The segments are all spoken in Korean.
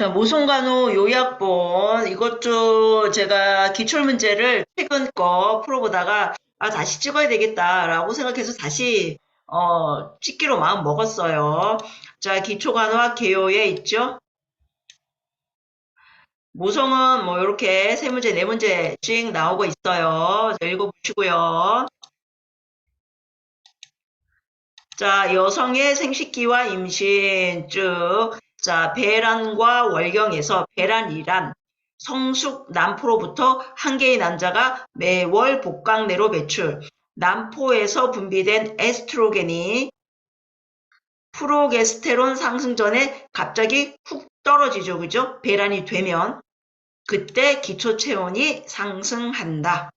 자, 모성간호 요약본 이것도 제가 기출문제를 최근 거 풀어보다가 다시 찍어야 되겠다라고 생각해서 다시 찍기로 마음 먹었어요. 자, 기초간호학 개요에 있죠. 모성은 뭐 이렇게 세 문제, 네 문제씩 나오고 있어요. 자, 읽어보시고요. 자, 여성의 생식기와 임신 즉 자, 배란과 월경에서 배란이란 성숙 난포로부터 한 개의 난자가 매월 복강내로 배출, 난포에서 분비된 에스트로겐이 프로게스테론 상승 전에 갑자기 훅 떨어지죠. 그죠? 배란이 되면 그때 기초 체온이 상승한다.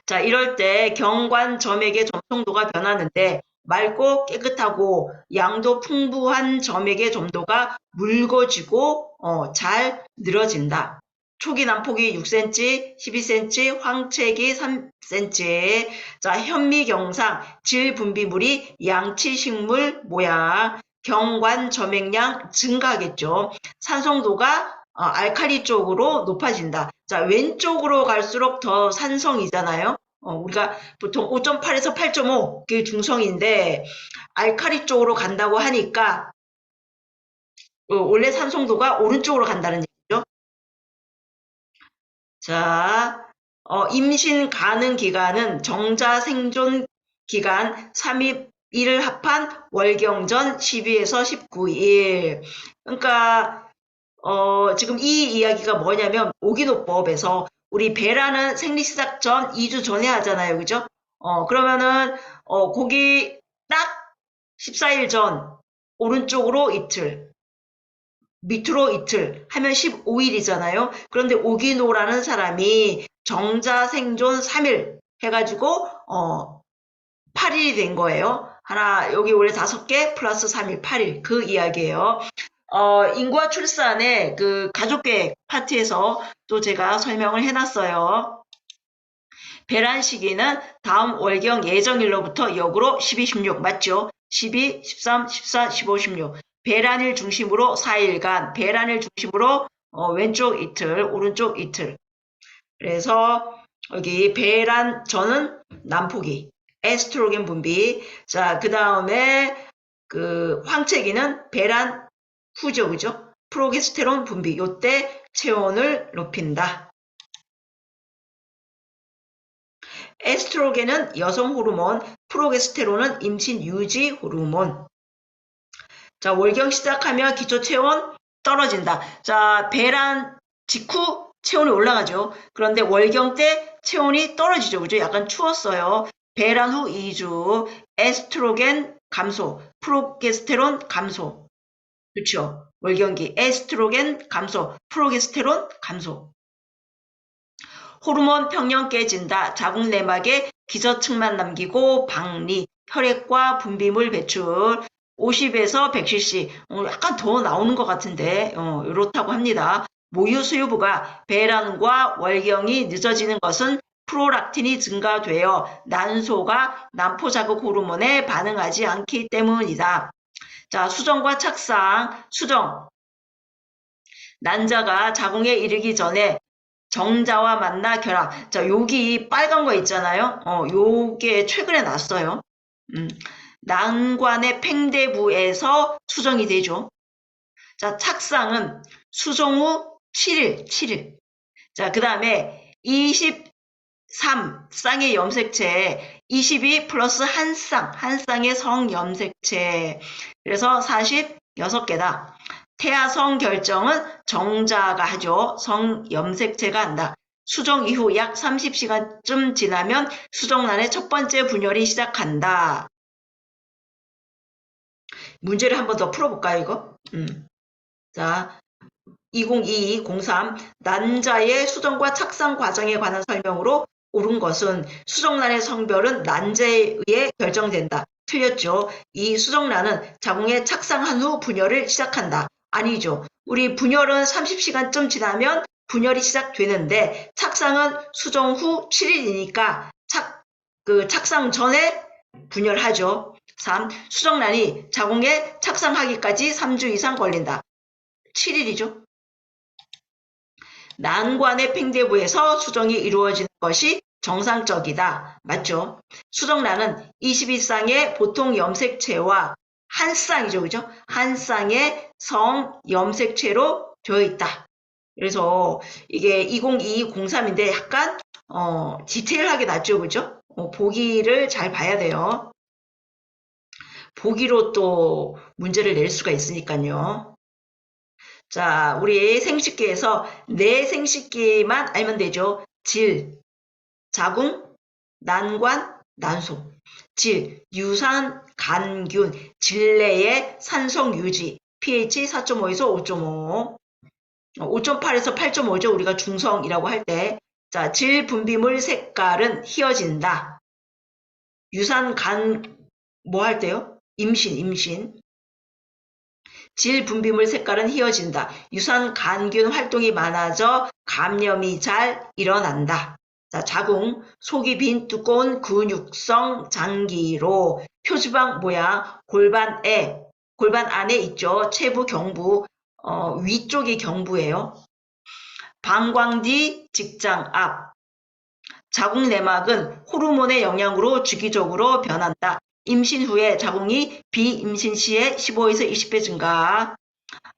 자, 이럴 때 경관 점액의 점성도가 변하는데 맑고 깨끗하고 양도 풍부한 점액의 점도가 묽어지고 잘 늘어진다. 초기 난폭이 6cm, 12cm, 황책이 3cm. 자, 현미경상 질분비물이 양치식물 모양, 경관 점액량 증가하겠죠. 산성도가 알칼리 쪽으로 높아진다. 자, 왼쪽으로 갈수록 더 산성이잖아요. 우리가 보통 5.8에서 8.5 그게 중성인데 알칼리 쪽으로 간다고 하니까 원래 산성도가 오른쪽으로 간다는 얘기죠. 자, 임신 가능 기간은 정자 생존 기간 3일을 합한 월경전 12에서 19일. 그러니까 지금 이 이야기가 뭐냐면 오기노법에서 우리 배란은 생리시작 전 2주 전에 하잖아요. 그죠? 그러면은 거기 딱 14일 전 오른쪽으로 이틀 밑으로 이틀 하면 15일이잖아요. 그런데 오기노라는 사람이 정자 생존 3일 해가지고 8일이 된 거예요. 하나 여기 원래 5개 플러스 3일 8일 그 이야기예요. 인구와 출산의 그 가족계획 파트에서 또 제가 설명을 해놨어요. 배란 시기는 다음 월경 예정일로부터 역으로 12, 16 맞죠? 12, 13, 14, 15, 16 배란일 중심으로 4일간 배란일 중심으로 왼쪽 이틀 오른쪽 이틀 그래서 여기 배란 전은 난포기 에스트로겐 분비 자 그 다음에 그 황체기는 배란 후죠 그죠? 프로게스테론 분비 요때 체온을 높인다. 에스트로겐은 여성 호르몬, 프로게스테론은 임신 유지 호르몬. 자, 월경 시작하면 기초 체온 떨어진다. 자, 배란 직후 체온이 올라가죠. 그런데 월경 때 체온이 떨어지죠. 그죠? 약간 추웠어요. 배란 후 2주 에스트로겐 감소, 프로게스테론 감소. 그렇죠? 월경기 에스트로겐 감소, 프로게스테론 감소. 호르몬 평형 깨진다. 자궁 내막에 기저층만 남기고 박리, 혈액과 분비물 배출 50에서 100cc 약간 더 나오는 것 같은데 이렇다고 합니다. 모유 수유부가 배란과 월경이 늦어지는 것은 프롤락틴이 증가되어 난소가 난포 자극 호르몬에 반응하지 않기 때문이다. 자, 수정과 착상, 수정. 난자가 자궁에 이르기 전에 정자와 만나 결합. 자, 여기 빨간 거 있잖아요. 요게 최근에 났어요. 난관의 팽대부에서 수정이 되죠. 자, 착상은 수정 후 7일. 자, 그 다음에 23 쌍의 염색체, 22 플러스 한 쌍의 성염색체. 그래서 46개다. 태아성 결정은 정자가 하죠. 성염색체가 한다. 수정 이후 약 30시간쯤 지나면 수정란의 첫 번째 분열이 시작한다. 문제를 한 번 더 풀어볼까요, 이거? 자, 2022-03 난자의 수정과 착상 과정에 관한 설명으로 옳은 것은 수정란의 성별은 난자에 의해 결정된다. 틀렸죠. 이 수정란은 자궁에 착상한 후 분열을 시작한다. 아니죠. 우리 분열은 30시간쯤 지나면 분열이 시작되는데 착상은 수정 후 7일이니까 착상 전에 분열하죠. 3. 수정란이 자궁에 착상하기까지 3주 이상 걸린다. 7일이죠. 난관의 팽대부에서 수정이 이루어지는 것이 정상적이다. 맞죠? 수정란은 21쌍의 보통 염색체와 한 쌍이죠. 그죠? 한 쌍의 성 염색체로 되어 있다. 그래서 이게 2022-03인데 약간 디테일하게 났죠. 그죠? 보기를 잘 봐야 돼요. 보기로 또 문제를 낼 수가 있으니까요. 자, 우리 생식기에서 네 생식기만 알면 되죠. 질, 자궁, 난관, 난소. 질, 유산, 간균, 질내의 산성 유지, pH 4.5에서 5.5, 5.8에서 8.5죠. 우리가 중성이라고 할 때. 자, 질 분비물 색깔은 희어진다. 유산, 뭐 할 때요? 임신. 질 분비물 색깔은 희어진다. 유산 간균 활동이 많아져 감염이 잘 일어난다. 자, 자궁, 속이 빈 두꺼운 근육성 장기로 표지방 모양 골반 안에 있죠. 체부 경부, 위쪽이 경부예요. 방광 뒤 직장 앞. 자궁 내막은 호르몬의 영향으로 주기적으로 변한다. 임신 후에 자궁이 비임신 시에 15에서 20배 증가.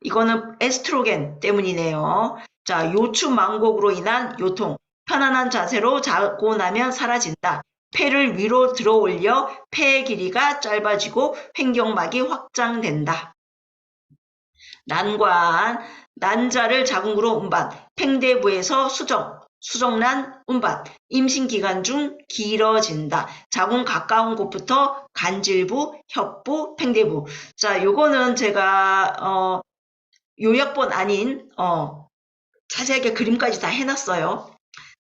이거는 에스트로겐 때문이네요. 자, 요추 망곡으로 인한 요통. 편안한 자세로 자고 나면 사라진다. 폐를 위로 들어 올려 폐의 길이가 짧아지고 횡격막이 확장된다. 난관, 난자를 자궁으로 운반, 팽대부에서 수정란 운반, 임신기간 중 길어진다. 자궁 가까운 곳부터 간질부, 협부, 팽대부. 자, 요거는 제가 요약본 아닌 자세하게 그림까지 다 해놨어요.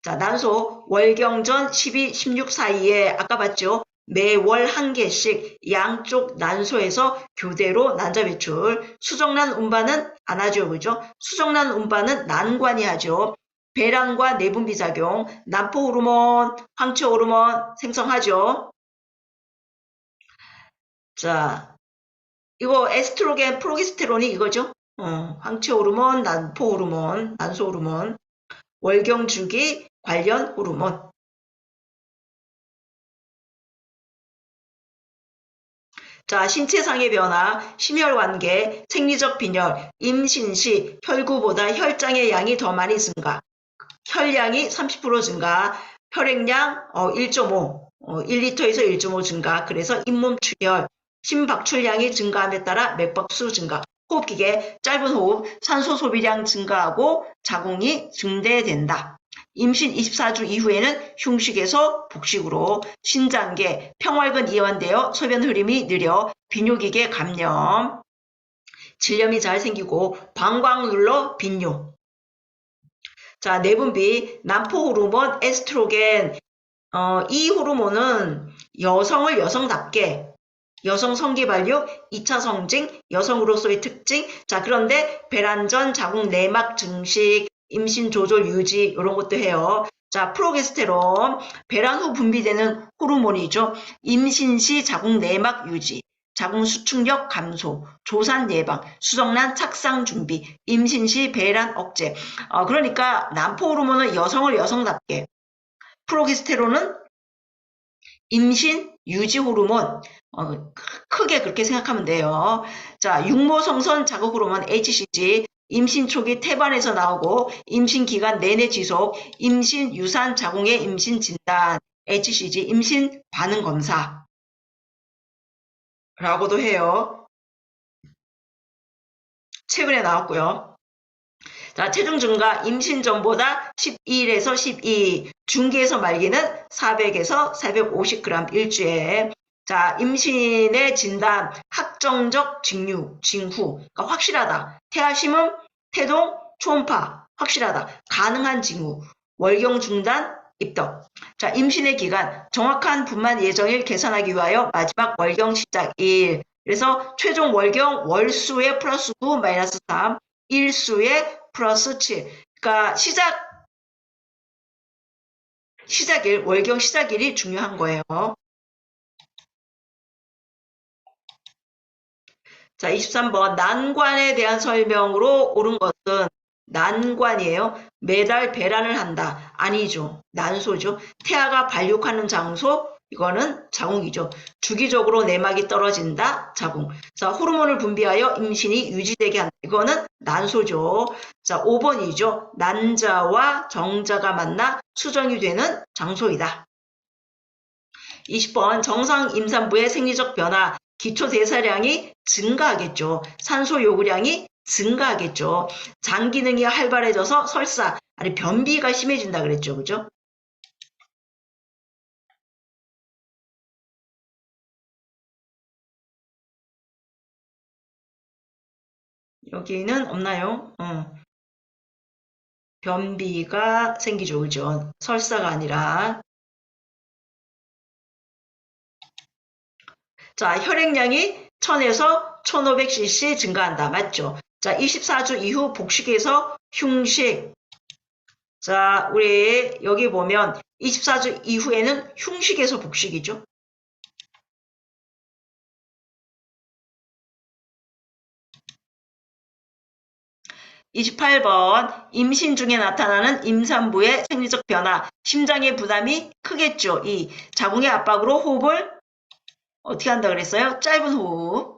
자, 난소 월경전 12, 16 사이에 아까 봤죠? 매월 한 개씩 양쪽 난소에서 교대로 난자 배출. 수정란 운반은 안 하죠. 그죠? 수정란 운반은 난관이 하죠. 배란과 내분비 작용, 난포 호르몬, 황체 호르몬 생성하죠. 자, 이거 에스트로겐, 프로게스테론이 이거죠. 황체 호르몬, 난포 호르몬, 난소 호르몬, 월경 주기 관련 호르몬. 자, 신체상의 변화, 심혈관계, 생리적 빈혈, 임신 시 혈구보다 혈장의 양이 더 많이 증가, 혈량이 30% 증가, 혈액량 1.5, 1리터에서 1.5 증가, 그래서 잇몸 출혈, 심박출량이 증가함에 따라 맥박수 증가, 호흡기계, 짧은 호흡, 산소 소비량 증가하고 자궁이 증대된다. 임신 24주 이후에는 흉식에서 복식으로, 신장계, 평활근 이완되어 소변 흐름이 느려 비뇨기계 감염, 질염이 잘 생기고 방광 눌러 빈뇨. 자, 내분비, 난포 호르몬, 에스트로겐. 이 호르몬은 여성을 여성답게, 여성 성기발육, 2차 성징, 여성으로서의 특징. 자, 그런데 배란전, 자궁 내막 증식, 임신 조절 유지 이런 것도 해요. 자, 프로게스테론, 배란 후 분비되는 호르몬이죠. 임신 시 자궁 내막 유지, 자궁 수축력 감소, 조산 예방, 수정란 착상 준비, 임신 시 배란 억제. 그러니까 난포 호르몬은 여성을 여성답게, 프로게스테론은 임신 유지 호르몬, 크게 그렇게 생각하면 돼요. 자, 육모성선 자극 호르몬 HCG, 임신 초기 태반에서 나오고 임신 기간 내내 지속, 임신 유산 자궁의 임신 진단, HCG 임신 반응 검사 라고도 해요. 최근에 나왔고요. 자, 체중 증가 임신 전보다 11에서 12, 중기에서 말기는 400에서 450g 일주에. 자, 임신의 진단, 확정적 징후, 그러니까 확실하다. 태아심음, 태동, 초음파, 확실하다. 가능한 징후, 월경 중단, 입덧. 자, 임신의 기간, 정확한 분만 예정일 계산하기 위하여 마지막 월경 시작일. 그래서 최종 월경 월수의 플러스 9, 마이너스 3, 일수의 플러스 7. 그러니까 시작일, 월경 시작일이 중요한 거예요. 자, 23번. 난관에 대한 설명으로 옳은 것은 난관이에요. 매달 배란을 한다. 아니죠. 난소죠. 태아가 발육하는 장소, 이거는 자궁이죠. 주기적으로 내막이 떨어진다. 자궁. 자, 호르몬을 분비하여 임신이 유지되게 한다. 이거는 난소죠. 자, 5번이죠. 난자와 정자가 만나 수정이 되는 장소이다. 20번. 정상 임산부의 생리적 변화. 기초 대사량이 증가하겠죠. 산소 요구량이 증가하겠죠. 장 기능이 활발해져서 설사, 아니 변비가 심해진다 그랬죠. 그죠? 여기는 없나요? 변비가 생기죠. 그죠? 설사가 아니라. 자, 혈액량이 1000에서 1500cc 증가한다. 맞죠? 자, 24주 이후 복식에서 흉식. 자, 우리 여기 보면 24주 이후에는 흉식에서 복식이죠. 28번. 임신 중에 나타나는 임산부의 생리적 변화. 심장의 부담이 크겠죠. 이 자궁의 압박으로 호흡을 어떻게 한다 그랬어요? 짧은 호흡.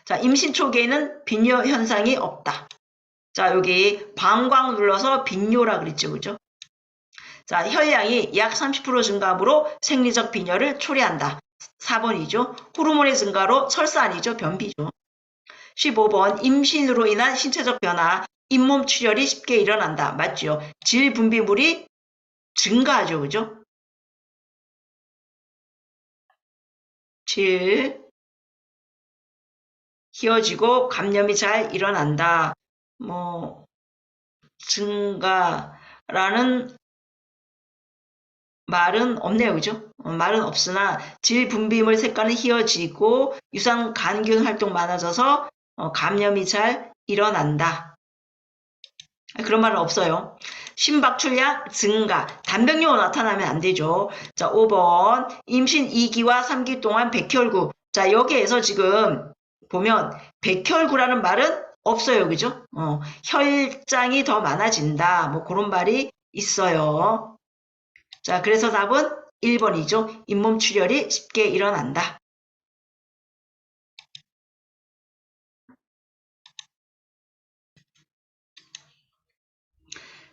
자, 임신 초기에는 빈뇨 현상이 없다. 자, 여기 방광 눌러서 빈뇨라 그랬죠. 그죠? 자, 혈량이 약 30% 증가함으로 생리적 빈혈을 초래한다. 4번이죠. 호르몬의 증가로 설사 아니죠. 변비죠. 15번. 임신으로 인한 신체적 변화. 잇몸 출혈이 쉽게 일어난다. 맞죠? 질 분비물이 증가하죠. 그죠? 질 휘어지고 감염이 잘 일어난다. 뭐 증가라는 말은 없네요. 그죠? 말은 없으나 질 분비물 색깔은 휘어지고 유산 간균 활동 많아져서 감염이 잘 일어난다. 그런 말은 없어요. 심박출량 증가, 단백뇨 나타나면 안 되죠. 자, 5번. 임신 2기와 3기 동안 백혈구. 자, 여기에서 지금 보면 백혈구라는 말은 없어요. 그죠? 혈장이 더 많아진다. 뭐 그런 말이 있어요. 자, 그래서 답은 1번이죠. 잇몸 출혈이 쉽게 일어난다.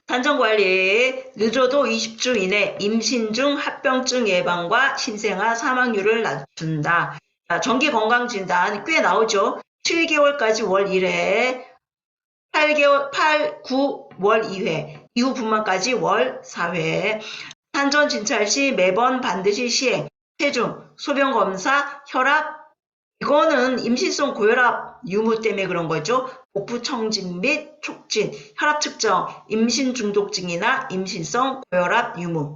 산정관리. 늦어도 20주 이내 임신 중 합병증 예방과 신생아 사망률을 낮춘다. 자, 정기건강진단 꽤 나오죠. 7개월까지 월 1회, 9, 월 2회, 이후 분만까지 월 4회. 산전 진찰 시 매번 반드시 시행. 체중, 소변검사, 혈압, 이거는 임신성 고혈압 유무 때문에 그런 거죠. 복부 청진 및 촉진, 혈압 측정, 임신 중독증이나 임신성 고혈압 유무.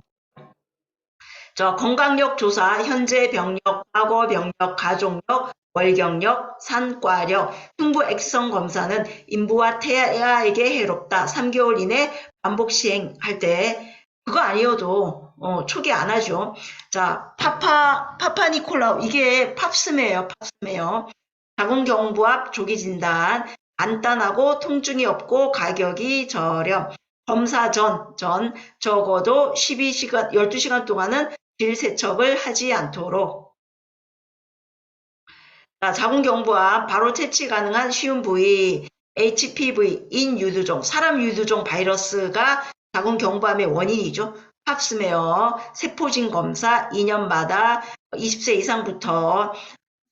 저 건강력 조사, 현재 병력, 과거 병력, 가족력, 월경력, 산과력, 흉부 X선 검사는 인부와 태아에게 해롭다. 3개월 이내 반복 시행할 때 그거 아니어도 초기 안 하죠. 자, 파파니콜라우 이게 팝스메예요. 팝스메요. 자궁경부압 조기 진단, 간단하고 통증이 없고 가격이 저렴. 검사 전 적어도 12시간 동안은 질 세척을 하지 않도록. 자, 자궁경부압 바로 채취 가능한 쉬운 부위, HPV, 인유두종, 사람 유두종 바이러스가 자궁경부암의 원인이죠. 팝스메어, 세포진 검사 2년마다 20세 이상부터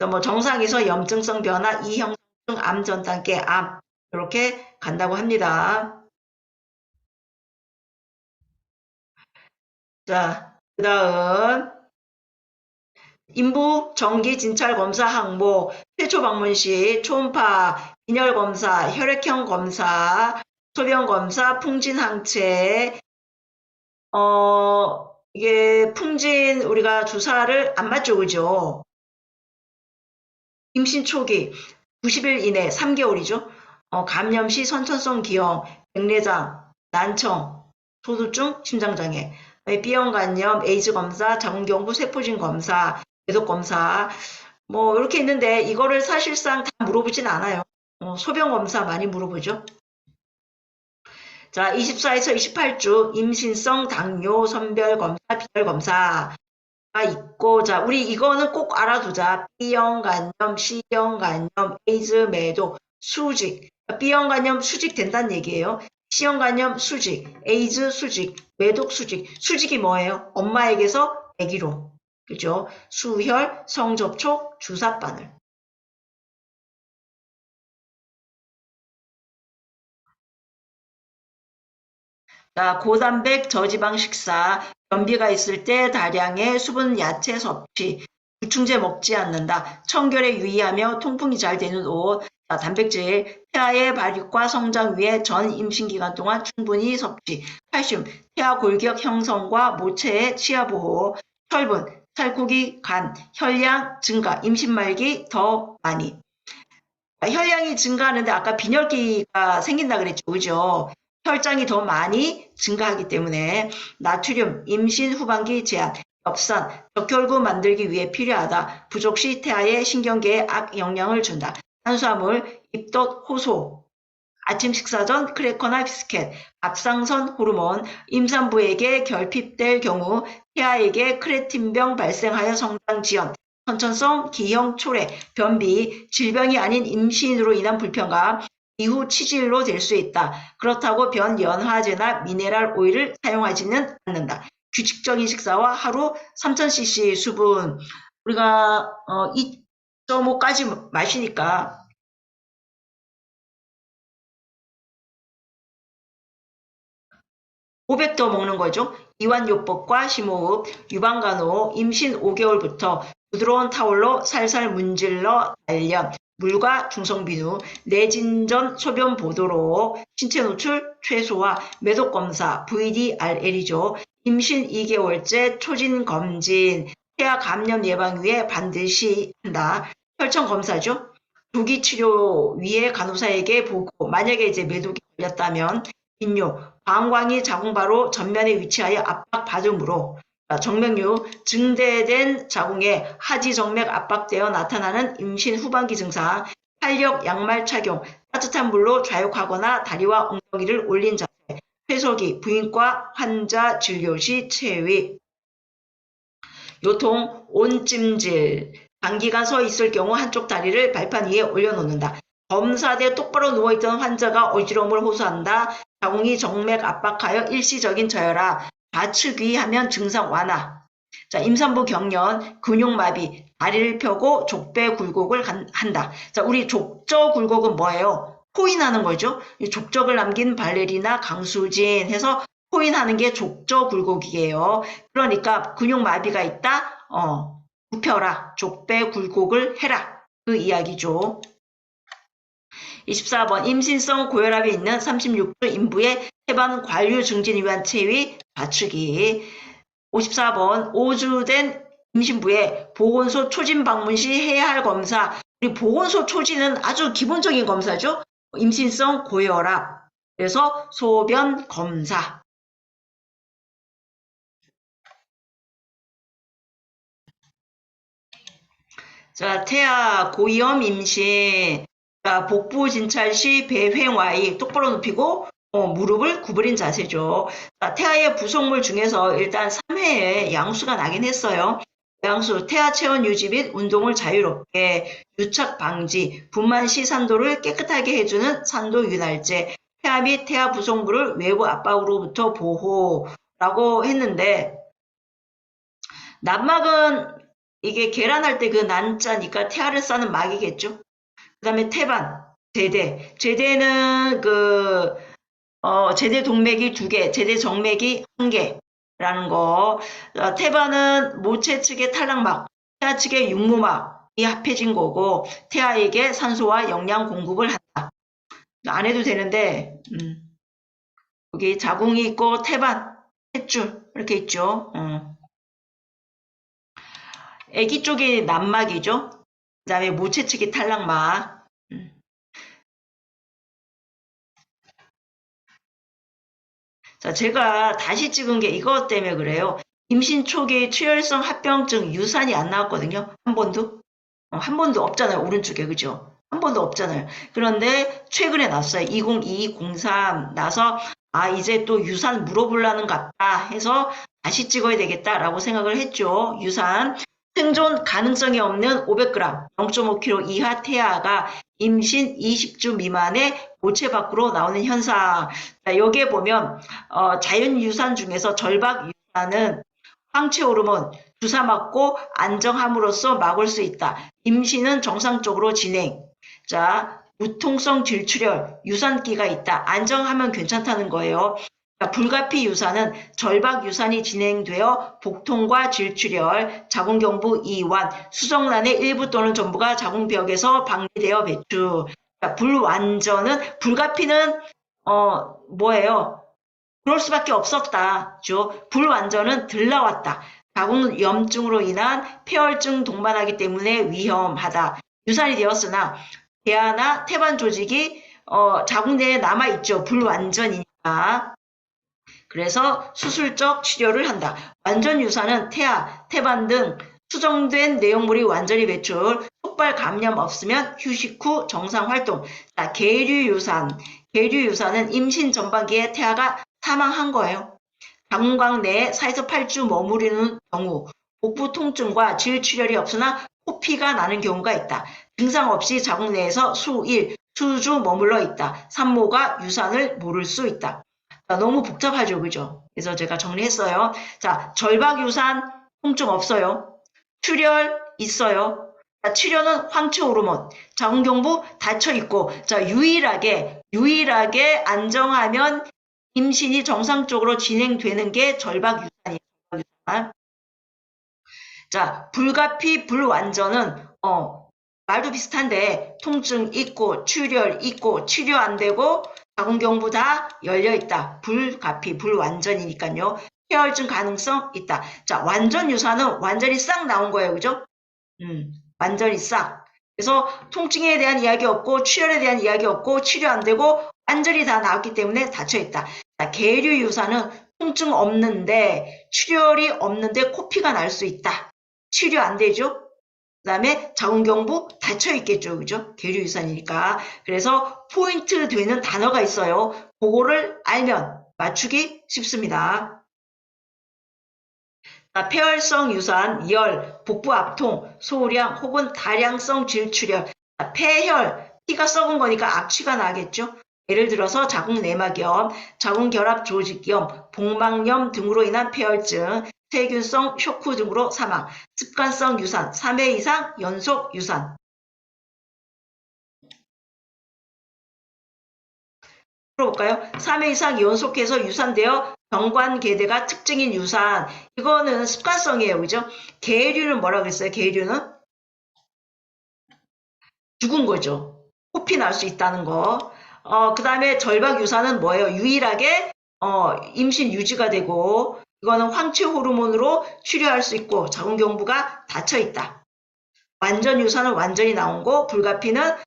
뭐 정상에서 염증성 변화, 이형성 암 전 단계 암 이렇게 간다고 합니다. 자, 그 다음 인부 정기 진찰 검사 항목, 최초 방문 시 초음파, 빈혈 검사, 혈액형 검사, 소변 검사, 풍진 항체. 이게 풍진 우리가 주사를 안 맞죠, 그죠? 임신 초기 90일 이내 3개월이죠. 감염 시 선천성 기형, 백내장, 난청, 소두증, 심장장애, B형 간염, 에이즈 검사, 자궁경부 세포진 검사, 배독 검사, 뭐 이렇게 있는데 이거를 사실상 다 물어보진 않아요. 소변검사 많이 물어보죠. 자, 24에서 28주 임신성 당뇨 선별검사, 비결검사가 있고, 자, 우리 이거는 꼭 알아두자. B형 간염, C형 간염, 에이즈, 매도, 수직. B형 간염 수직 된다는 얘기예요. C형 간염 수직, 에이즈 수직, 매독 수직. 수직이 뭐예요? 엄마에게서 아기로. 그죠? 수혈, 성접촉, 주사바늘. 자, 고단백 저지방 식사, 변비가 있을 때 다량의 수분 야채 섭취, 구충제 먹지 않는다, 청결에 유의하며 통풍이 잘 되는 옷, 자, 단백질, 태아의 발육과 성장 위에 전 임신 기간 동안 충분히 섭취, 칼슘, 태아 골격 형성과 모체의 치아 보호, 철분, 살코기, 간, 혈량 증가, 임신 말기 더 많이. 혈량이 증가하는데 아까 빈혈기가 생긴다 그랬죠. 그죠? 혈장이 더 많이 증가하기 때문에 나트륨, 임신 후반기 제한, 엽산, 적혈구 만들기 위해 필요하다. 부족 시 태아의 신경계에 악영향을 준다. 탄수화물, 입덧, 호소, 아침 식사 전 크래커나 비스켓, 갑상선 호르몬, 임산부에게 결핍될 경우 태아에게 크레틴병 발생하여 성장 지연, 선천성 기형 초래, 변비, 질병이 아닌 임신으로 인한 불편감, 이후 치질로 될 수 있다. 그렇다고 변연화제나 미네랄 오일을 사용하지는 않는다. 규칙적인 식사와 하루 3000cc 수분, 우리가 2.5까지 마시니까 500 더 먹는 거죠. 이완요법과 심호흡, 유방간호, 임신 5개월부터 부드러운 타올로 살살 문질러 단련, 물과 중성비누, 내진전 소변 보도록, 신체 노출 최소화, 매독검사, VDRL이죠. 임신 2개월째 초진 검진, 태아 감염 예방 위해 반드시 한다. 혈청 검사죠. 조기 치료 위에 간호사에게 보고, 만약에 이제 매독이 걸렸다면 빈뇨, 방광이 자궁바로 전면에 위치하여 압박받음으로 정맥류, 증대된 자궁에 하지정맥 압박되어 나타나는 임신 후반기 증상, 활력 양말 착용, 따뜻한 물로 좌욕하거나 다리와 엉덩이를 올린 자세, 회소기, 부인과 환자 진료 시 체위, 요통, 온찜질, 장기간 서 있을 경우 한쪽 다리를 발판 위에 올려놓는다. 검사대 똑바로 누워있던 환자가 어지러움을 호소한다. 자궁이 정맥 압박하여 일시적인 저혈압, 좌측위 하면 증상 완화. 자, 임산부 경련, 근육마비, 다리를 펴고 족배 굴곡을 한다. 자, 우리 족저 굴곡은 뭐예요? 포인하는 거죠. 족적을 남긴 발레리나 강수진 해서 포인하는 게 족저 굴곡이에요. 그러니까 근육마비가 있다? 굽혀라. 족배 굴곡을 해라. 그 이야기죠. 24번 임신성 고혈압이 있는 36주 인부의 태반 관류 증진을 위한 체위 좌측이. 54번 5주 된 임신부의 보건소 초진 방문 시 해야 할 검사. 우리 보건소 초진은 아주 기본적인 검사죠. 임신성 고혈압. 그래서 소변 검사. 자, 태아 고위험 임신. 자, 복부 진찰 시 배횡와이 똑바로 눕히고 무릎을 구부린 자세죠. 자, 태아의 부속물 중에서 일단 3회에 양수가 나긴 했어요. 양수, 태아 체온 유지 및 운동을 자유롭게, 유착 방지, 분만 시 산도를 깨끗하게 해주는 산도 윤활제, 태아 및 태아 부속물을 외부 압박으로부터 보호라고 했는데, 난막은 이게 계란할 때 그 난자니까 태아를 싸는 막이겠죠. 그 다음에 태반, 제대. 제대는 제대 동맥이 2개, 제대 정맥이 1개라는 거. 태반은 모체 측의 탈락막, 태아 측의 육모막이 합해진 거고, 태아에게 산소와 영양 공급을 한다. 안 해도 되는데, 여기 자궁이 있고, 태반, 탯줄, 이렇게 있죠. 애기 쪽이 난막이죠. 그 다음에 모체 측이 탈락막. 자, 제가 다시 찍은 게 이것 때문에 그래요. 임신 초기 출혈성 합병증 유산이 안 나왔거든요. 한 번도. 한 번도 없잖아요. 오른쪽에. 그죠? 한 번도 없잖아요. 그런데 최근에 났어요. 2022-03 나서 이제 또 유산 물어보려는 것 같다 해서 다시 찍어야 되겠다라고 생각을 했죠. 유산. 생존 가능성이 없는 500g, 0.5kg 이하 태아가 임신 20주 미만의 모체 밖으로 나오는 현상. 자, 여기에 보면 자연유산 중에서 절박 유산은 황체 호르몬 주사 맞고 안정함으로써 막을 수 있다. 임신은 정상적으로 진행. 자, 무통성 질출혈, 유산기가 있다. 안정하면 괜찮다는 거예요. 불가피 유산은 절박 유산이 진행되어 복통과 질출혈, 자궁경부 이완, 수정란의 일부 또는 전부가 자궁벽에서 방리되어 배출. 불완전은 불가피는 뭐예요? 그럴 수밖에 없었다. 불완전은 들나왔다. 자궁염증으로 인한 폐혈증 동반하기 때문에 위험하다. 유산이 되었으나 태아나 태반 조직이 자궁 내에 남아있죠. 불완전이니까. 그래서 수술적 치료를 한다. 완전 유산은 태아, 태반 등 수정된 내용물이 완전히 배출, 속발 감염 없으면 휴식 후 정상 활동. 자, 계류 유산. 계류 유산은 임신 전반기에 태아가 사망한 거예요. 자궁곽 내에 4에서 8주 머무르는 경우, 복부 통증과 질출혈이 없으나 코피가 나는 경우가 있다. 증상 없이 자궁 내에서 수일, 수주 머물러 있다. 산모가 유산을 모를 수 있다. 자, 너무 복잡하죠, 그죠? 그래서 제가 정리했어요. 자, 절박 유산 통증 없어요. 출혈 있어요. 자, 치료는 황체 호르몬, 자궁경부 닫혀 있고, 자, 유일하게 안정하면 임신이 정상적으로 진행되는 게 절박 유산이에요. 절박 유산. 자, 불가피 불완전은 말도 비슷한데 통증 있고 출혈 있고 치료 안 되고 자궁경부 다 열려 있다. 불가피 불완전이니까요. 폐혈증 가능성 있다. 자, 완전 유산은 완전히 싹 나온 거예요. 그죠? 완전히 싹. 그래서 통증에 대한 이야기 없고 출혈에 대한 이야기 없고 치료 안 되고 완전히 다 나왔기 때문에 닫혀 있다. 자, 계류 유산은 통증 없는데 출혈이 없는데 코피가 날 수 있다. 치료 안 되죠? 그 다음에 자궁경부 닫혀 있겠죠. 그죠? 계류 유산이니까. 그래서 포인트 되는 단어가 있어요. 그거를 알면 맞추기 쉽습니다. 자, 폐혈성 유산, 열, 복부 압통, 소량 혹은 다량성 질출혈. 자, 폐혈, 피가 썩은 거니까 악취가 나겠죠. 예를 들어서 자궁 내막염, 자궁결합 조직염, 복막염 등으로 인한 폐혈증, 세균성 쇼크 등으로 사망, 습관성 유산, 3회 이상 연속 유산. 풀어볼까요? 3회 이상 연속해서 유산되어 경관계대가 특징인 유산. 이거는 습관성이에요. 그죠? 계류는 뭐라 그랬어요? 계류는 죽은 거죠. 코피 날 수 있다는 거. 그 다음에 절박 유산은 뭐예요? 유일하게 임신 유지가 되고 이거는 황체 호르몬으로 치료할 수 있고 자궁경부가 닫혀 있다. 완전 유산은 완전히 나온 거, 불가피는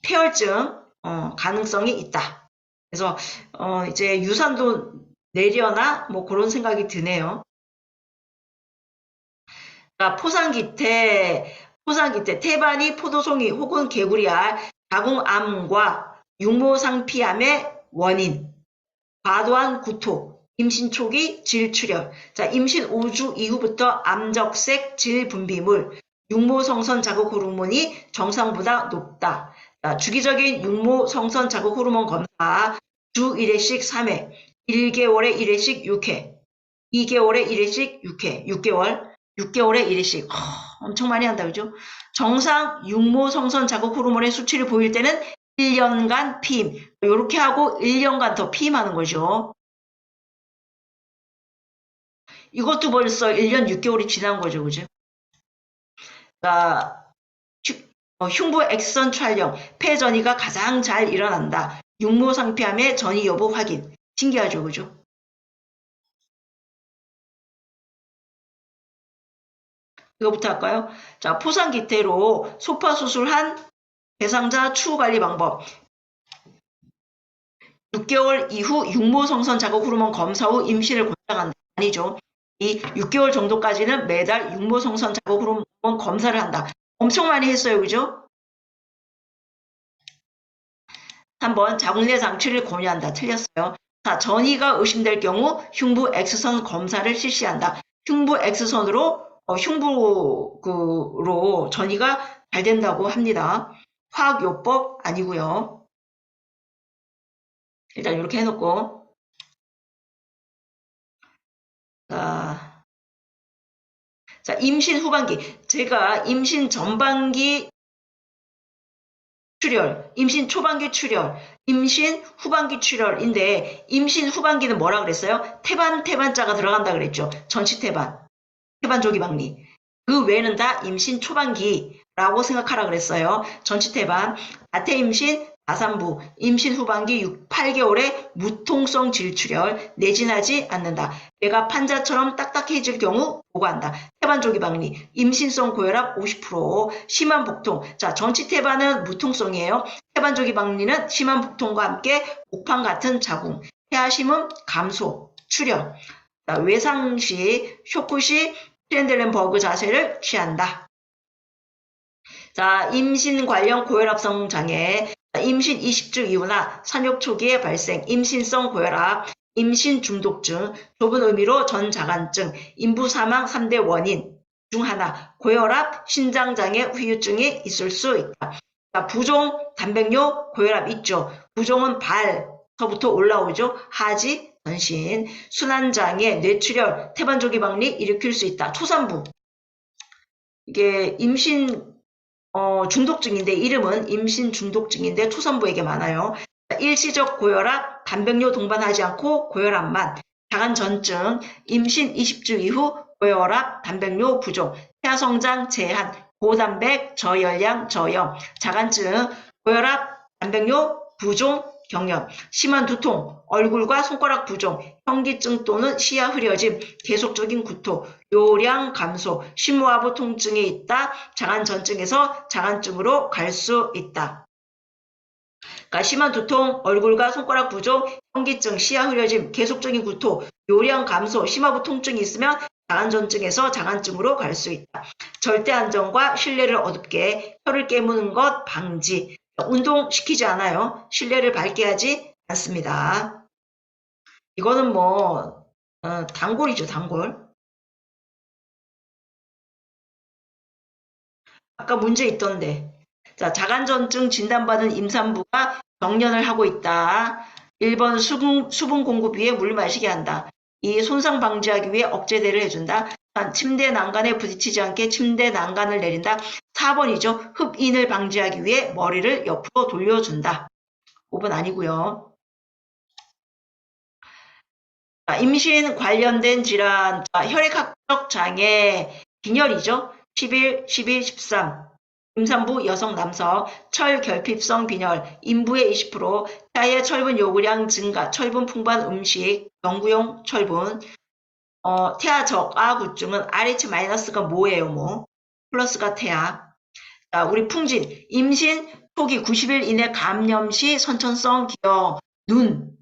폐혈증 가능성이 있다. 그래서 이제 유산도 내려나 뭐 그런 생각이 드네요. 자, 포상기태, 태반이 포도송이 혹은 개구리알, 자궁암과 육모상피암의 원인, 과도한 구토, 임신 초기 질출혈. 자, 임신 5주 이후부터 암적색 질분비물, 육모성선 자극 호르몬이 정상보다 높다. 자, 주기적인 육모성선 자극 호르몬 검사, 주 1회씩 3회, 1개월에 1회씩 6회, 2개월에 1회씩 6회, 6개월에 1회씩. 엄청 많이 한다, 그죠? 정상 육모성선 자극 호르몬의 수치를 보일 때는 1년간 피임. 이렇게 하고 1년간 더 피임하는 거죠. 이것도 벌써 1년 6개월이 지난 거죠, 그죠? 자, 흉부 엑선 촬영, 폐전이가 가장 잘 일어난다. 육모상피암의 전이 여부 확인. 신기하죠, 그죠? 이거부터 할까요? 자, 포상기태로 소파수술한 대상자 추후관리 방법. 6개월 이후 육모성선 자극 호르몬 검사 후 임신을 권장한다. 아니죠. 이 6개월 정도까지는 매달 육모성선 자극 호르몬 검사를 한다. 엄청 많이 했어요. 그죠? 3번 자궁 내 장치를 권유한다. 틀렸어요. 자, 전이가 의심될 경우 흉부 X선 검사를 실시한다. 흉부 X선으로 흉부로 전이가 잘 된다고 합니다. 화학요법 아니고요. 일단 이렇게 해놓고 자, 임신 후반기. 제가 임신 전반기 출혈, 임신 초반기 출혈, 임신 후반기 출혈인데 임신 후반기는 뭐라 그랬어요? 태반자가 들어간다 그랬죠. 전치태반, 태반조기박리. 그 외에는 다 임신 초반기라고 생각하라 그랬어요. 전치태반, 다태임신, 다산부, 임신 후반기 8개월에 무통성 질출혈, 내진하지 않는다. 배가 판자처럼 딱딱해질 경우 보고한다. 태반조기박리, 임신성 고혈압 50%, 심한 복통. 자, 전치태반은 무통성이에요. 태반조기박리는 심한 복통과 함께 옥판 같은 자궁, 폐하심음 감소, 출혈. 자, 외상시, 쇼크시, 트렌델렌버그 자세를 취한다. 자, 임신 관련 고혈압성 장애, 임신 20주 이후나 산욕 초기에 발생, 임신성 고혈압, 임신 중독증, 좁은 의미로 전자간증, 인부 사망 3대 원인 중 하나, 고혈압, 신장장애, 후유증이 있을 수 있다. 자, 부종, 단백뇨, 고혈압 있죠. 부종은 발서부터 올라오죠. 하지, 전신, 순환장애, 뇌출혈, 태반조기박리 일으킬 수 있다. 초산부. 이게 임신 중독증인데 이름은 임신 중독증인데 초산부에게 많아요. 일시적 고혈압, 단백뇨 동반하지 않고 고혈압만, 자간전증, 임신 20주 이후 고혈압, 단백뇨 부종, 태아성장 제한, 고단백, 저열량, 저염, 자간증, 고혈압, 단백뇨 부종, 경련, 심한 두통, 얼굴과 손가락 부종, 현기증 또는 시야 흐려짐, 계속적인 구토, 요량 감소, 심호흡 통증이 있다. 자간전증에서 자간증으로 갈 수 있다. 그러니까 심한 두통, 얼굴과 손가락 부종, 현기증, 시야 흐려짐, 계속적인 구토, 요량 감소, 심호흡 통증이 있으면 자간전증에서 자간증으로 갈 수 있다. 절대 안정과 신뢰를 어둡게 혀를 깨무는 것 방지. 운동시키지 않아요. 실내를 밝게 하지 않습니다. 이거는 뭐 단골이죠. 단골. 아까 문제 있던데. 자, 자간전증 진단받은 임산부가 경련을 하고 있다. 1번 수분 공급 위에 물 마시게 한다. 2. 손상 방지하기 위해 억제대를 해준다. 3. 침대 난간에 부딪히지 않게 침대 난간을 내린다. 4번이죠. 흡인을 방지하기 위해 머리를 옆으로 돌려준다. 5번 아니고요. 자, 임신 관련된 질환, 자, 혈액학적 장애, 빈혈이죠. 11, 12, 13. 임산부 여성 남성, 철결핍성 빈혈, 인부의 20%, 태아의 철분 요구량 증가, 철분 풍부한 음식, 연구용 철분, 태아 저하구증은 RH-가 뭐예요, 뭐? 플러스가 태아. 자, 우리 풍진, 임신 초기 90일 이내 감염 시 선천성 기형, 눈,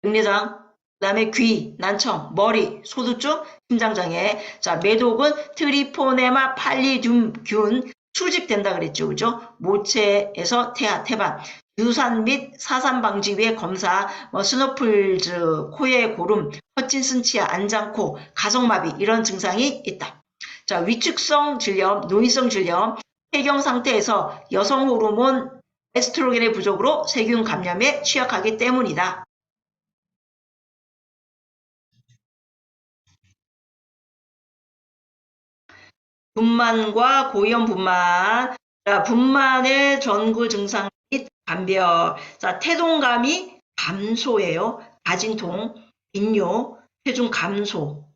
백내장, 그 다음에 귀, 난청, 머리, 소두증, 심장장애. 자, 매독은 트리포네마 팔리듐균 수집된다 그랬죠. 그죠? 모체에서 태반. 유산 및 사산 방지 위해 검사, 스노플즈, 코의 고름, 허친슨 치아, 안장코, 가성마비 이런 증상이 있다. 자, 위축성 질염, 노인성 질염, 폐경 상태에서 여성 호르몬 에스트로겐의 부족으로 세균 감염에 취약하기 때문이다. 분만과 고위험 분만. 자, 분만의 전구 증상 및 감별. 자, 태동감이 감소예요. 다진통, 빈뇨, 체중 감소.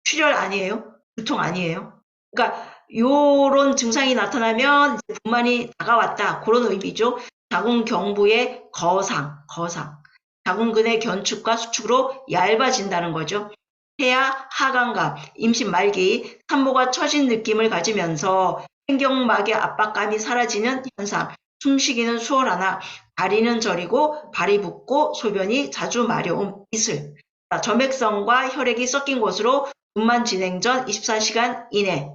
출혈 아니에요? 두통 아니에요? 그러니까 요런 증상이 나타나면 이제 분만이 다가왔다. 그런 의미죠. 자궁 경부의 거상. 자궁근의 견축과 수축으로 얇아진다는 거죠. 폐하 하강감, 임신 말기, 산모가 처진 느낌을 가지면서 횡격막의 압박감이 사라지는 현상, 숨쉬기는 수월하나 다리는 저리고 발이 붓고 소변이 자주 마려움, 이슬. 점액성과 혈액이 섞인 곳으로 분만 진행 전 24시간 이내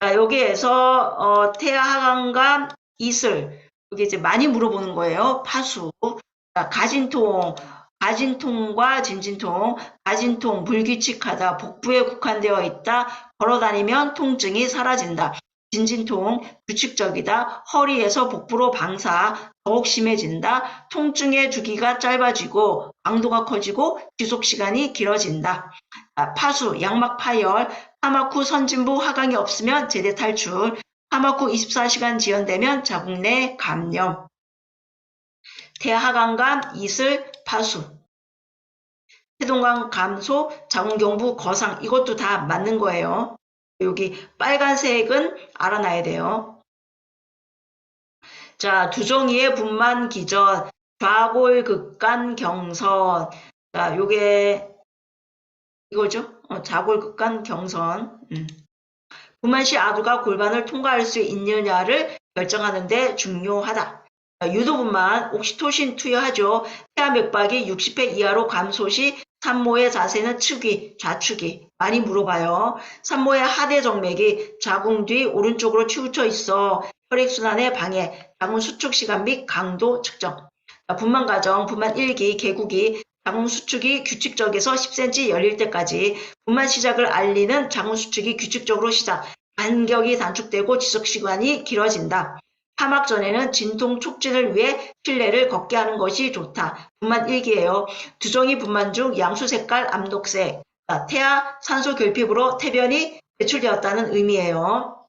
자, 여기에서 태아 하강과 이슬 여기 이제 많이 물어보는 거예요. 파수. 자, 가진통과 진진통, 가진통 불규칙하다, 복부에 국한되어 있다, 걸어다니면 통증이 사라진다. 진진통 규칙적이다, 허리에서 복부로 방사, 더욱 심해진다, 통증의 주기가 짧아지고 강도가 커지고 지속시간이 길어진다. 파수, 양막 파열, 하막 후 선진부 하강이 없으면 제대 탈출, 하막 후 24시간 지연되면 자궁 내 감염. 태하강간, 이슬, 파수, 태동강 감소, 자궁경부 거상 이것도 다 맞는 거예요. 여기 빨간색은 알아놔야 돼요. 자, 두종이의 분만 기전, 좌골극간 경선. 자, 요게 이거죠? 좌골극간 경선. 분만시 아두가 골반을 통과할 수 있느냐를 결정하는데 중요하다. 유도분만, 옥시토신 투여하죠. 태아 맥박이 60회 이하로 감소 시 산모의 자세는 측위, 좌측위. 많이 물어봐요. 산모의 하대 정맥이 자궁 뒤 오른쪽으로 치우쳐 있어 혈액순환에 방해, 자궁 수축 시간 및 강도 측정. 분만 과정, 분만 1기, 개구기, 자궁 수축이 규칙적에서 10cm 열릴 때까지 분만 시작을 알리는 자궁 수축이 규칙적으로 시작, 간격이 단축되고 지속시간이 길어진다. 하막 전에는 진통 촉진을 위해 실내를 걷게 하는 것이 좋다. 분만 1기예요. 두종이 분만 중 양수 색깔 암독색. 태아 산소 결핍으로 태변이 배출되었다는 의미예요.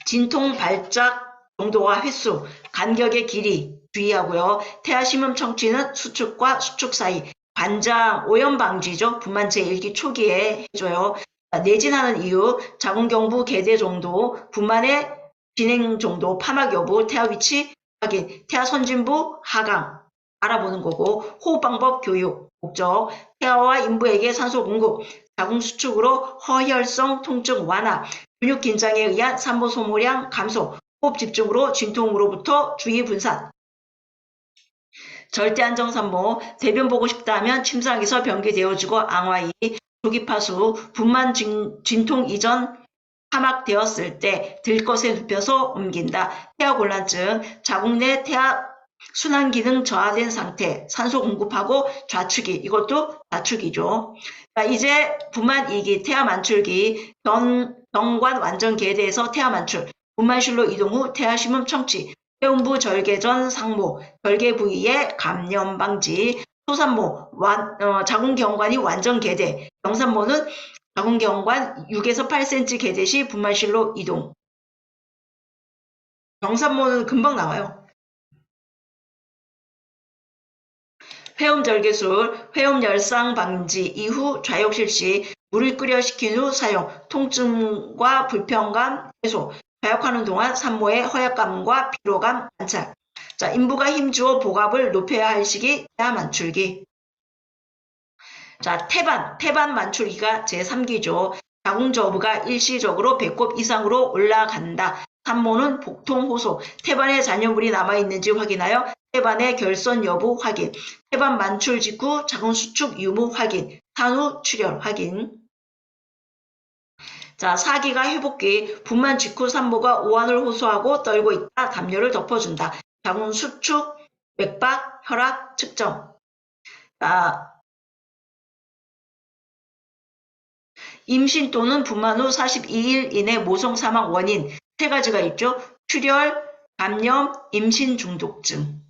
진통 발작 정도와 횟수, 간격의 길이 주의하고요. 태아 심음 청취는 수축과 수축 사이, 관장 오염 방지죠. 분만 제1기 초기에 해줘요. 내진하는 이유, 자궁경부 개대 정도, 분만의 진행 정도, 파막 여부, 태아 위치 확인, 태아 선진부 하강 알아보는 거고, 호흡 방법 교육, 목적, 태아와 인부에게 산소 공급, 자궁 수축으로 허혈성 통증 완화, 근육 긴장에 의한 산모 소모량 감소, 호흡 집중으로 진통으로부터 주의 분산. 절대 안정 산모, 대변 보고 싶다 하면 침상에서 변기 되어주고 앙화이, 조기파수, 분만 진통 이전 하막되었을 때 들것에 눕혀서 옮긴다. 태아곤란증, 자궁 내 태아 순환 기능 저하된 상태, 산소 공급하고 좌축이, 이것도 좌축이죠. 자, 이제 분만 2기, 태아 만출기, 경관 완전 개대에서 태아 만출, 분만실로 이동 후 태아 심음 청취, 회음부 절개 전 상모, 절개 부위의 감염 방지, 소산모, 자궁경관이 완전 개대, 경산모는 자궁경관 6에서 8cm 개대 시 분만실로 이동. 경산모는 금방 나와요. 회음절개술, 회음열상 방지 이후 좌욕실 시 물을 끓여 식힌 후 사용, 통증과 불편감 해소, 좌욕하는 동안 산모의 허약감과 피로감 관찰. 자, 인부가 힘주어 복압을 높여야 할 시기, 태아 만출기. 자, 태반 만출기가 제3기죠. 자궁 저부가 일시적으로 배꼽 이상으로 올라간다. 산모는 복통 호소, 태반에 잔여물이 남아있는지 확인하여 태반의 결선 여부 확인, 태반 만출 직후 자궁 수축 유무 확인, 산후 출혈 확인. 자, 4기가 회복기, 분만 직후 산모가 오한을 호소하고 떨고 있다. 담요를 덮어준다. 자궁 수축, 맥박, 혈압 측정. 자, 임신 또는 분만 후 42일 이내 모성 사망 원인 세 가지가 있죠. 출혈, 감염, 임신 중독증.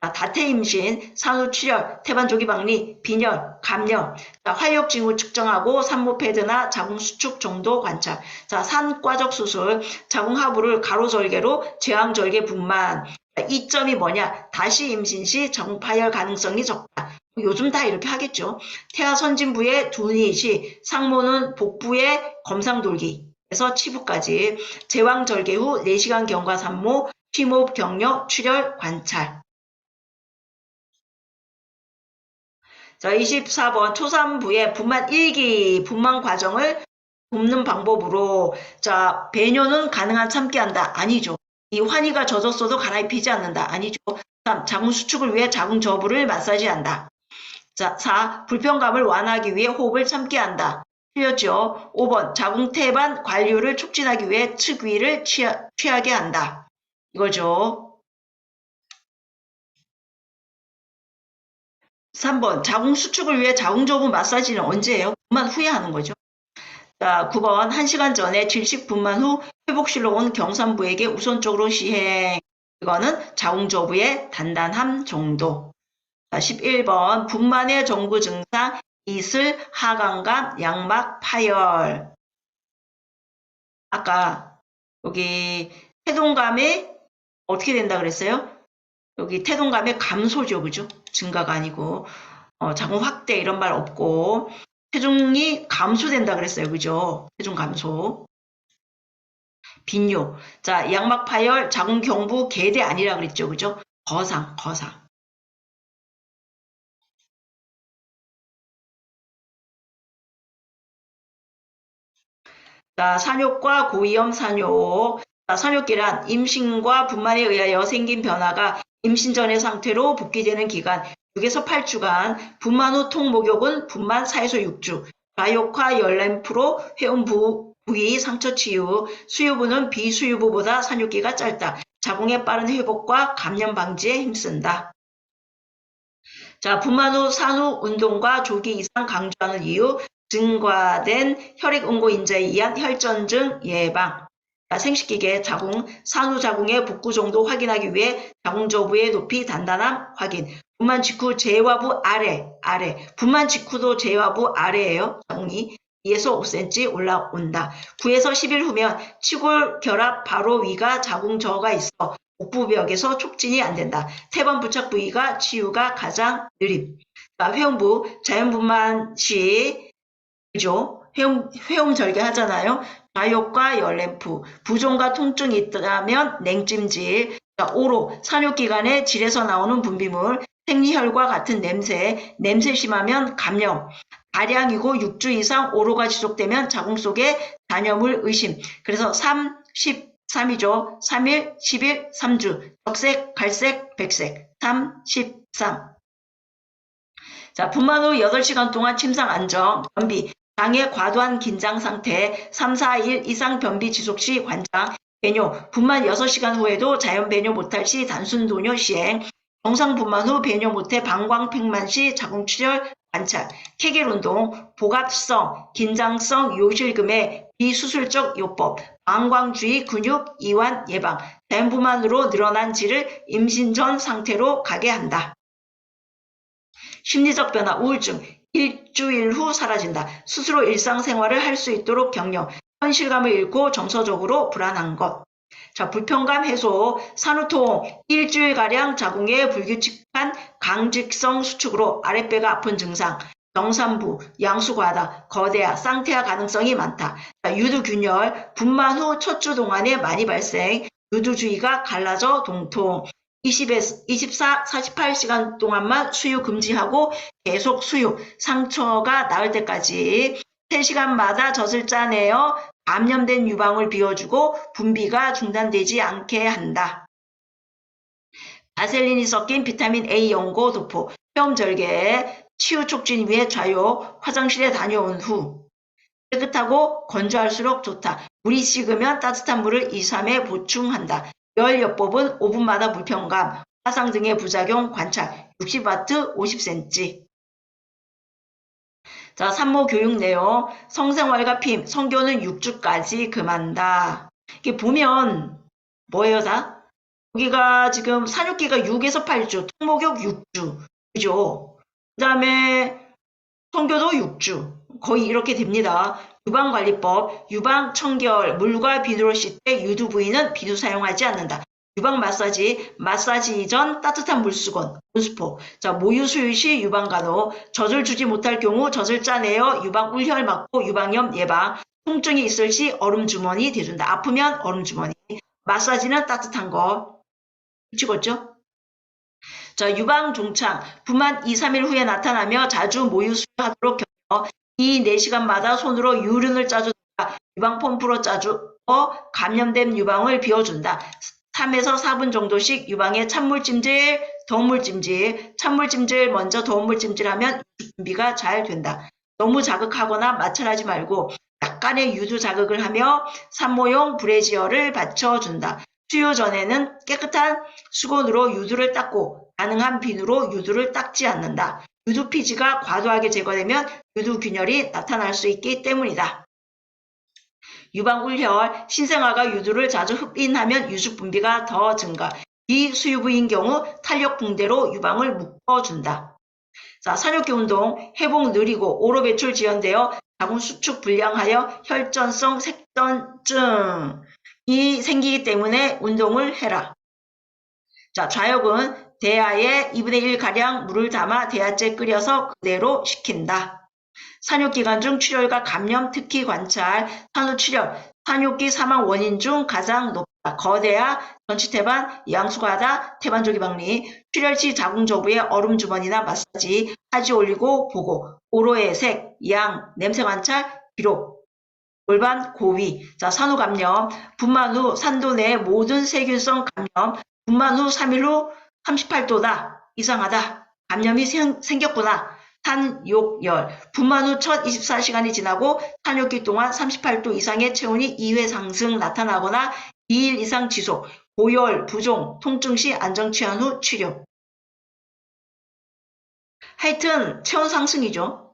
다태 임신, 산후 출혈, 태반 조기 박리, 빈혈, 감염. 자, 활력 징후 측정하고 산모 패드나 자궁 수축 정도 관찰. 자, 산과적 수술, 자궁 하부를 가로 절개로 제왕 절개 분만. 이점이 뭐냐? 다시 임신 시 자궁 파열 가능성이 적다. 요즘 다 이렇게 하겠죠. 태아 선진부의 둔이 시 상모는 복부의 검상돌기에서 치부까지 제왕 절개 후 4시간 경과 산모 심호흡 격려 출혈 관찰. 자, 24번 초산부의 분만 1기 분만 과정을 돕는 방법으로 자, 배뇨는 가능한 참게 한다. 아니죠. 이 환희가 젖었어도 갈아입히지 않는다. 아니죠. 3. 자궁 수축을 위해 자궁 저부를 마사지한다. 자, 4. 불편감을 완화하기 위해 호흡을 참게 한다. 틀렸죠. 5번 자궁태반 관류를 촉진하기 위해 측위를 취하게 한다. 이거죠. 3번 자궁 수축을 위해 자궁저부 마사지는 언제예요? 분만 후에 하는 거죠. 자, 9번 1시간 전에 질식 분만 후 회복실로 온 경산부에게 우선적으로 시행. 이거는 자궁저부의 단단함 정도. 자, 11번 분만의 정구 증상 이슬, 하강감, 양막, 파열. 아까 여기 태동감이 어떻게 된다 그랬어요? 여기 태동감의 감소죠, 그죠? 증가가 아니고 자궁 확대 이런 말 없고 체중이 감소된다 그랬어요, 그죠? 체중 감소. 빈뇨. 자, 양막 파열, 자궁 경부, 계대 아니라 그랬죠, 그죠? 거상. 자, 산욕과 고위험 산욕. 자, 산욕기란 임신과 분만에 의하여 생긴 변화가 임신 전의 상태로 복귀되는 기간 6에서 8주간, 분만 후 통목욕은 분만 4에서 6주, 좌욕화 열램프로 회음 부위 상처 치유, 수유부는 비수유부보다 산욕기가 짧다. 자궁의 빠른 회복과 감염 방지에 힘쓴다. 자, 분만 후 산후 운동과 조기 이상 강조하는 이유, 증가된 혈액응고인자에 의한 혈전증 예방. 자, 생식기계 자궁, 산후자궁의 복구 정도 확인하기 위해 자궁저부의 높이 단단함 확인. 분만 직후 재화부 아래. 분만 직후도 재화부 아래예요. 자궁이 2에서 5cm 올라온다. 9에서 10일 후면 치골 결합 바로 위가 자궁저하가 있어 복부벽에서 촉진이 안 된다. 태반 부착 부위가 치유가 가장 느림. 자, 회음부 자연분만 시 그죠? 회음 절개 하잖아요. 좌욕과 열램프, 부종과 통증이 있다면 냉찜질. 자, 오로 산욕기관에 질에서 나오는 분비물, 생리혈과 같은 냄새 심하면 감염. 다량이고 6주 이상 오로가 지속되면 자궁 속에 잔여물 의심. 그래서 3, 10, 3이죠. 3일, 10일, 3주. 적색, 갈색, 백색. 3, 10, 3. 자, 분만 후 8시간 동안 침상 안정, 변비, 장의 과도한 긴장 상태, 3, 4일 이상 변비 지속 시 관장, 배뇨, 분만 6시간 후에도 자연 배뇨 못할 시 단순 도뇨 시행, 정상 분만 후 배뇨 못해 방광팽만 시 자궁출혈 관찰, 케겔 운동, 복압성, 긴장성 요실금의 비수술적 요법, 방광주의 근육 이완 예방, 자연분만으로 늘어난 질을 임신 전 상태로 가게 한다. 심리적 변화, 우울증, 일주일 후 사라진다. 스스로 일상생활을 할 수 있도록 격려, 현실감을 잃고 정서적으로 불안한 것. 자, 불편감 해소, 산후통, 일주일가량 자궁의 불규칙한 강직성 수축으로 아랫배가 아픈 증상, 경산부, 양수과다, 거대화, 쌍태아 가능성이 많다. 자, 유두균열, 분만 후 첫 주 동안에 많이 발생, 유두주의가 갈라져 동통, 24, 48시간 동안만 수유 금지하고 계속 수유, 상처가 나을 때까지 3시간마다 젖을 짜내어 감염된 유방을 비워주고 분비가 중단되지 않게 한다. 바셀린이 섞인 비타민 A 연고 도포, 폐렴절개, 치유 촉진 위해 좌욕, 화장실에 다녀온 후. 깨끗하고 건조할수록 좋다. 물이 식으면 따뜻한 물을 2, 3회 보충한다. 열요법은 5분마다 불편감, 화상 등의 부작용 관찰, 60W 50cm. 자, 산모 교육 내용, 성생활과 핌, 성교는 6주까지 금한다. 이게 보면 뭐예요, 다? 여기가 지금 산육기가 6에서 8주, 통목욕 6주, 그죠? 그 다음에 성교도 6주, 거의 이렇게 됩니다. 유방관리법, 유방 청결, 물과 비누로 씻되 유두 부위는 비누 사용하지 않는다. 유방 마사지, 마사지 이전 따뜻한 물수건, 온수포. 자, 모유 수유 시 유방간호, 젖을 주지 못할 경우 젖을 짜내어 유방 울혈 막고 유방염 예방, 통증이 있을 시 얼음 주머니 대준다. 아프면 얼음 주머니. 마사지는 따뜻한 거. 찍었죠? 자, 유방 종창, 분만 2, 3일 후에 나타나며 자주 모유 수유하도록 격려. 이 4시간마다 손으로 유륜을 짜준다. 유방 펌프로 짜주어 감염된 유방을 비워준다. 3에서 4분 정도씩 유방에 찬물 찜질, 더운 물 찜질, 찬물 찜질 먼저 더운 물 찜질하면 준비가 잘 된다. 너무 자극하거나 마찰하지 말고 약간의 유두 자극을 하며 산모용 브래지어를 받쳐준다. 수유 전에는 깨끗한 수건으로 유두를 닦고 가능한 비누로 유두를 닦지 않는다. 유두 피지가 과도하게 제거되면 유두 균열이 나타날 수 있기 때문이다. 유방울혈, 신생아가 유두를 자주 흡인하면 유수 분비가 더 증가. 비수유부인 경우 탄력 붕대로 유방을 묶어준다. 자, 산욕기 운동, 회복 느리고 오로 배출 지연되어 자궁 수축 불량하여 혈전성 색전증이 생기기 때문에 운동을 해라. 자, 좌욕은 대야에 2분의 1 가량 물을 담아 대야째 끓여서 그대로 식힌다. 산욕기간 중 출혈과 감염, 특히 관찰, 산후출혈, 산욕기 사망 원인 중 가장 높다. 거대야, 전치태반, 양수가하다, 태반조기박리, 출혈 시 자궁 저부에 얼음 주머니나 마사지, 하지 올리고 보고, 오로의 색, 양, 냄새 관찰, 기록, 골반, 고위. 자, 산후감염, 분만 후 산도 내 모든 세균성 감염, 분만 후 3일 후 38도다. 이상하다. 감염이 생겼구나. 산욕열, 분만 후 첫 24시간이 지나고 산욕기 동안 38도 이상의 체온이 2회 상승 나타나거나 2일 이상 지속, 고열, 부종, 통증 시 안정 취한 후 치료. 하여튼 체온 상승이죠.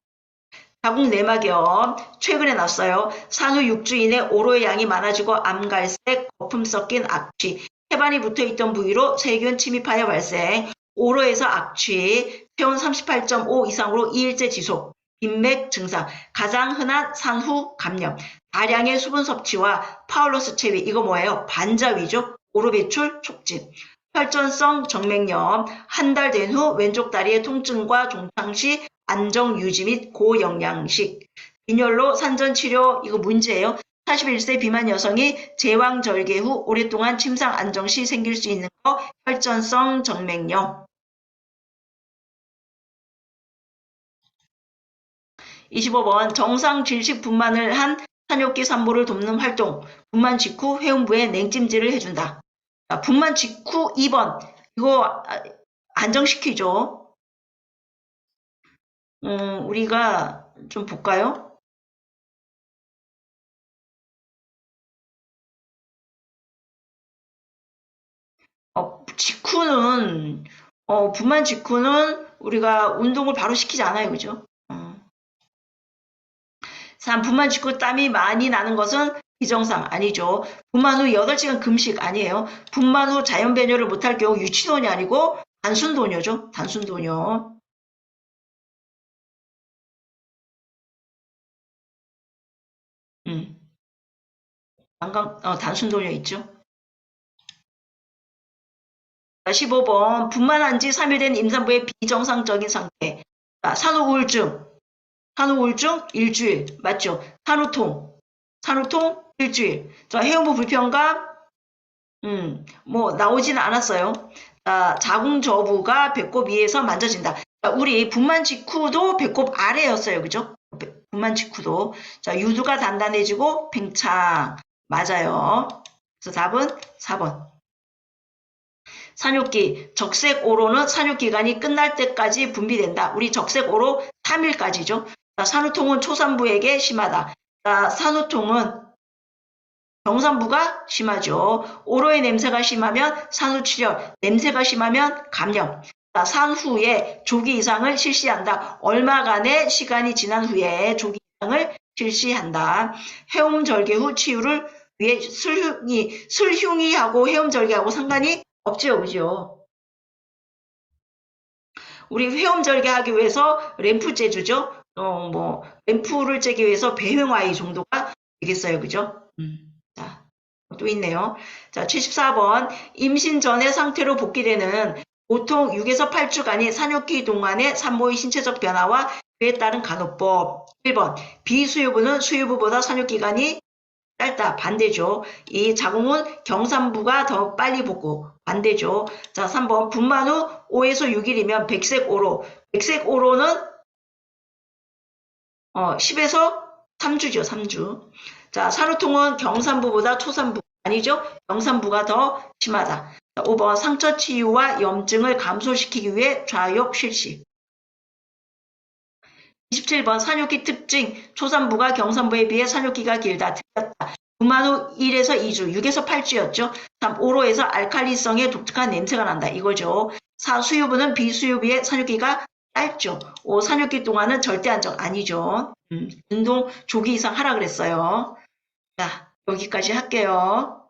자궁 내막염 최근에 났어요. 산후 6주 이내 오로의 양이 많아지고 암갈색, 거품 섞인 악취, 태반이 붙어있던 부위로 세균 침입하여 발생, 오로에서 악취, 체온 38.5 이상으로 2일째 지속, 빈맥 증상, 가장 흔한 산후 감염, 다량의 수분 섭취와 파울러스 체위, 이거 뭐예요? 반자위죠? 오로 배출 촉진, 혈전성 정맥염, 한 달 된 후 왼쪽 다리의 통증과 종창시 안정 유지 및 고영양식, 빈혈로 산전치료, 이거 문제예요. 41세 비만 여성이 제왕절개 후 오랫동안 침상 안정 시 생길 수 있는 거 혈전성 정맥염. 25번 정상 질식 분만을 한 산욕기 산모를 돕는 활동. 분만 직후 회음부에 냉찜질을 해준다. 자, 분만 직후 2번. 이거 안정시키죠. 우리가 좀 볼까요? 직후는 분만 직후는 우리가 운동을 바로 시키지 않아요. 그죠? 3. 분만 직후 땀이 많이 나는 것은 비정상 아니죠. 분만 후 8시간 금식 아니에요. 분만 후 자연 배뇨를 못할 경우 유치도뇨 아니고 단순도뇨죠. 단순도뇨. 단순도뇨 있죠. 15번 분만한 지 3일 된 임산부의 비정상적인 상태. 산후우울증. 산후우울증 일주일. 맞죠? 산후통. 산후통 일주일. 자, 해운부 불편감 뭐 나오지는 않았어요. 자궁 저부가 배꼽 위에서 만져진다. 자, 우리 분만 직후도 배꼽 아래였어요. 그죠? 분만 직후도. 자, 유두가 단단해지고 팽창. 맞아요. 그래서 답은 4번. 산욕기, 적색오로는 산욕기간이 끝날 때까지 분비된다. 우리 적색오로 3일까지죠. 산후통은 초산부에게 심하다. 산후통은 경산부가 심하죠. 오로의 냄새가 심하면 산후출혈, 냄새가 심하면 감염. 산후에 조기 이상을 실시한다. 얼마간의 시간이 지난 후에 조기 이상을 실시한다. 해움절개 후 치유를 위해 술흉이하고 해움절개하고 상관이 없지요, 그죠? 우리 회음절개 하기 위해서 램프 째주죠? 램프를 째기 위해서 배횡와이 정도가 되겠어요, 그죠? 자, 또 있네요. 자, 74번. 임신 전의 상태로 복귀되는 보통 6에서 8주간의 산욕기 동안의 산모의 신체적 변화와 그에 따른 간호법. 1번. 비수유부는 수유부보다 산욕기간이 짧다. 반대죠. 이 자궁은 경산부가 더 빨리 복구. 반대죠. 자, 3번. 분만 후 5에서 6일이면 백색오로. 백색오로는 10에서 3주죠. 3주. 자, 산후통은 경산부보다 초산부. 아니죠. 경산부가 더 심하다. 자, 5번. 상처 치유와 염증을 감소시키기 위해 좌욕 실시. 27번 산육기 특징. 초산부가 경산부에 비해 산육기가 길다. 틀렸다. 구만 후 1에서 2주, 6에서 8주였죠. 3. 오로에서 알칼리성의 독특한 냄새가 난다. 이거죠. 4. 수유부는 비수유부의 산육기가 짧죠. 5. 산육기 동안은 절대 안정 아니죠. 운동 조기 이상 하라 그랬어요. 자, 여기까지 할게요.